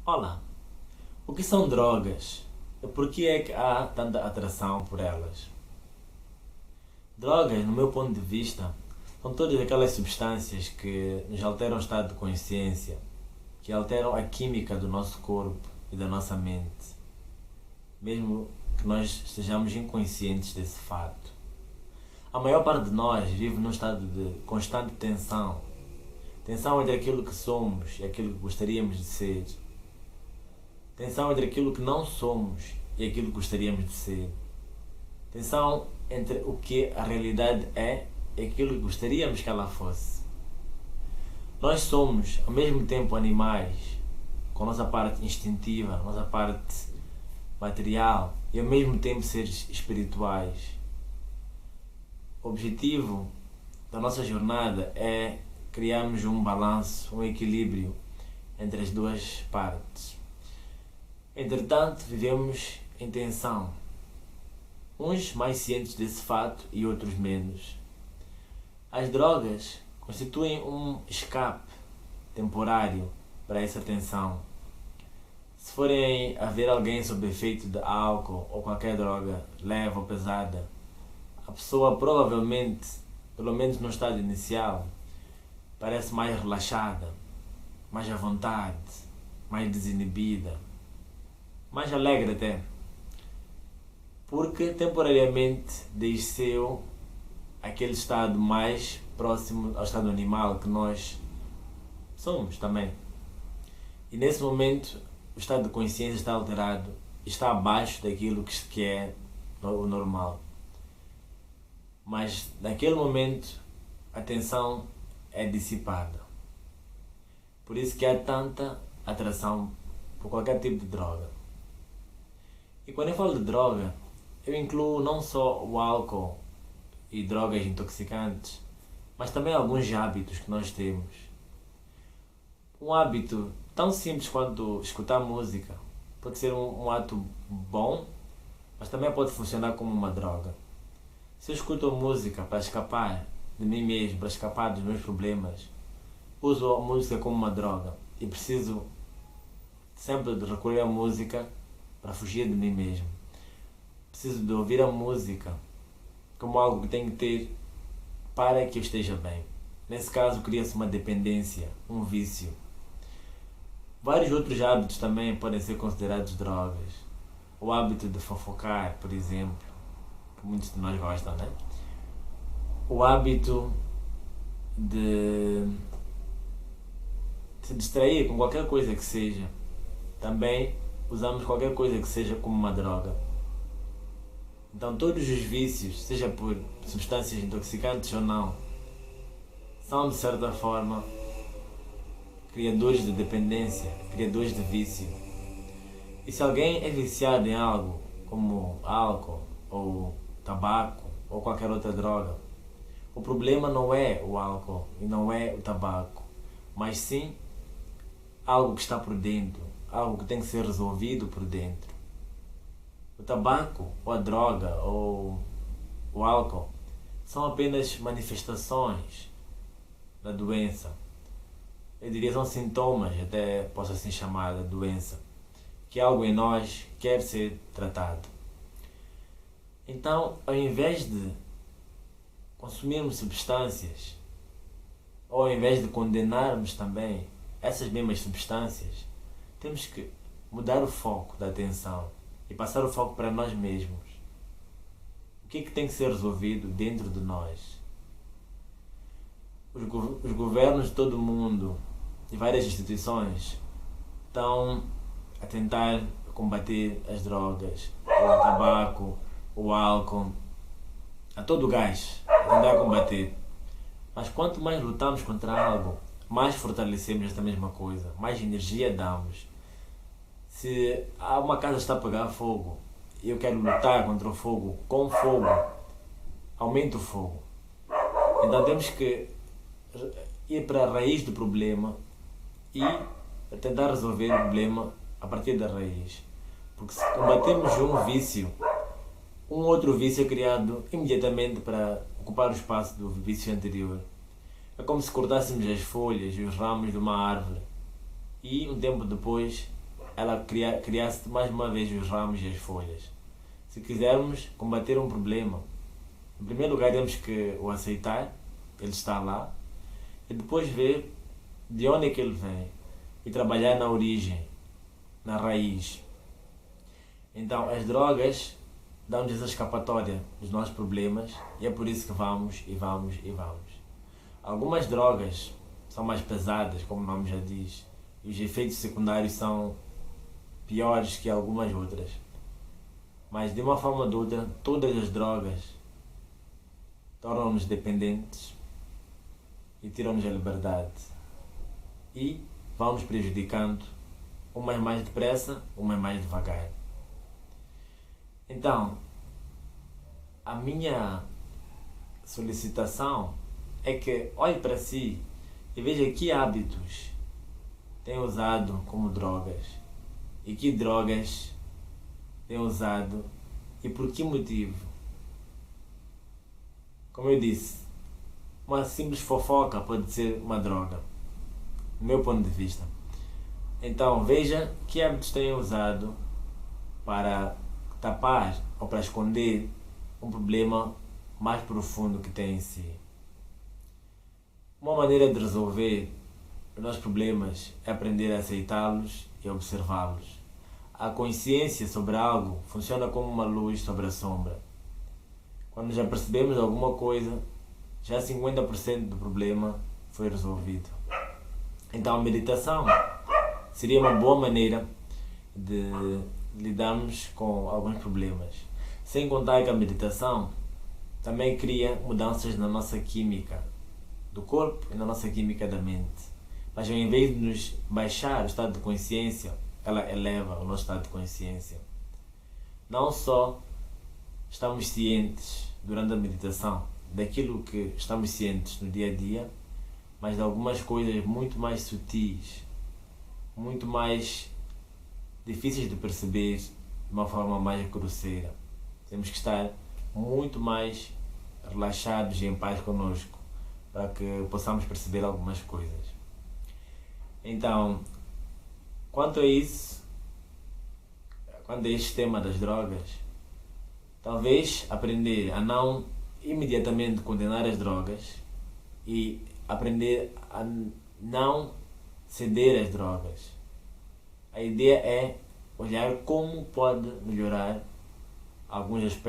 Olá, o que são drogas? E por que é que há tanta atração por elas? Drogas, no meu ponto de vista, são todas aquelas substâncias que nos alteram o estado de consciência, que alteram a química do nosso corpo e da nossa mente, mesmo que nós estejamos inconscientes desse fato. A maior parte de nós vive num estado de constante tensão, tensão entre aquilo que somos e aquilo que gostaríamos de ser. Tensão entre aquilo que não somos e aquilo que gostaríamos de ser. Tensão entre o que a realidade é e aquilo que gostaríamos que ela fosse. Nós somos, ao mesmo tempo, animais, com a nossa parte instintiva, a nossa parte material e, ao mesmo tempo, seres espirituais. O objetivo da nossa jornada é criarmos um balanço, um equilíbrio entre as duas partes. Entretanto, vivemos em tensão, uns mais cientes desse fato e outros menos. As drogas constituem um escape temporário para essa tensão. Se forem a ver alguém sob efeito de álcool ou qualquer droga leve ou pesada, a pessoa provavelmente, pelo menos no estado inicial, parece mais relaxada, mais à vontade, mais desinibida, mais alegre até, porque temporariamente desceu aquele estado mais próximo ao estado animal que nós somos também. E nesse momento o estado de consciência está alterado, está abaixo daquilo que é o normal. Mas naquele momento a tensão é dissipada. Por isso que há tanta atração por qualquer tipo de droga. E quando eu falo de droga, eu incluo não só o álcool e drogas intoxicantes, mas também alguns hábitos que nós temos. Um hábito tão simples quanto escutar música pode ser um ato bom, mas também pode funcionar como uma droga. Se eu escuto música para escapar de mim mesmo, para escapar dos meus problemas, uso a música como uma droga e preciso sempre de recorrer à música para fugir de mim mesmo. Preciso de ouvir a música como algo que tenho que ter para que eu esteja bem. Nesse caso, cria-se uma dependência, um vício. Vários outros hábitos também podem ser considerados drogas. O hábito de fofocar, por exemplo, que muitos de nós gostam, né? O hábito de se distrair com qualquer coisa que seja. Também usamos qualquer coisa que seja como uma droga. Então todos os vícios, seja por substâncias intoxicantes ou não, são de certa forma criadores de dependência, criadores de vício. E se alguém é viciado em algo, como álcool, ou tabaco, ou qualquer outra droga, o problema não é o álcool e não é o tabaco, mas sim algo que está por dentro, algo que tem que ser resolvido por dentro. O tabaco, ou a droga, ou o álcool são apenas manifestações da doença. Eu diria são sintomas, até posso assim chamar, da doença, que algo em nós quer ser tratado. Então, ao invés de consumirmos substâncias, ou ao invés de condenarmos também essas mesmas substâncias, temos que mudar o foco da atenção e passar o foco para nós mesmos. O que é que tem que ser resolvido dentro de nós? Os governos de todo o mundo e várias instituições estão a tentar combater as drogas, o tabaco, o álcool, a todo o gás, a tentar combater. Mas quanto mais lutamos contra algo, mais fortalecemos esta mesma coisa, mais energia damos. Se há uma casa que está a pegar fogo e eu quero lutar contra o fogo com fogo, aumento o fogo. Então temos que ir para a raiz do problema e tentar resolver o problema a partir da raiz. Porque se combatemos um vício, um outro vício é criado imediatamente para ocupar o espaço do vício anterior. É como se cortássemos as folhas e os ramos de uma árvore e um tempo depois ela criasse mais uma vez os ramos e as folhas. Se quisermos combater um problema, em primeiro lugar temos que o aceitar, ele está lá, e depois ver de onde é que ele vem e trabalhar na origem, na raiz. Então as drogas dão-nos essa escapatória dos nossos problemas e é por isso que vamos e vamos e vamos. Algumas drogas são mais pesadas, como o nome já diz, e os efeitos secundários são piores que algumas outras. Mas de uma forma ou de outra, todas as drogas tornam-nos dependentes e tiram-nos a liberdade. E vão nos prejudicando, umas mais depressa, umas mais devagar. Então, a minha solicitação é que olhe para si e veja que hábitos tem usado como drogas e que drogas tem usado e por que motivo. Como eu disse, uma simples fofoca pode ser uma droga, do meu ponto de vista. Então veja que hábitos tem usado para tapar ou para esconder um problema mais profundo que tem em si. Uma maneira de resolver os nossos problemas é aprender a aceitá-los e observá-los. A consciência sobre algo funciona como uma luz sobre a sombra. Quando já percebemos alguma coisa, já 50% do problema foi resolvido. Então a meditação seria uma boa maneira de lidarmos com alguns problemas. Sem contar que a meditação também cria mudanças na nossa química do corpo e na nossa química da mente. Mas ao invés de nos baixar o estado de consciência, ela eleva o nosso estado de consciência. Não só estamos cientes durante a meditação daquilo que estamos cientes no dia a dia, mas de algumas coisas muito mais sutis, muito mais difíceis de perceber de uma forma mais grosseira. Temos que estar muito mais relaxados e em paz connosco para que possamos perceber algumas coisas. Então, quanto a isso, quanto a este tema das drogas, talvez aprender a não imediatamente condenar as drogas e aprender a não ceder às drogas. A ideia é olhar como pode melhorar alguns aspectos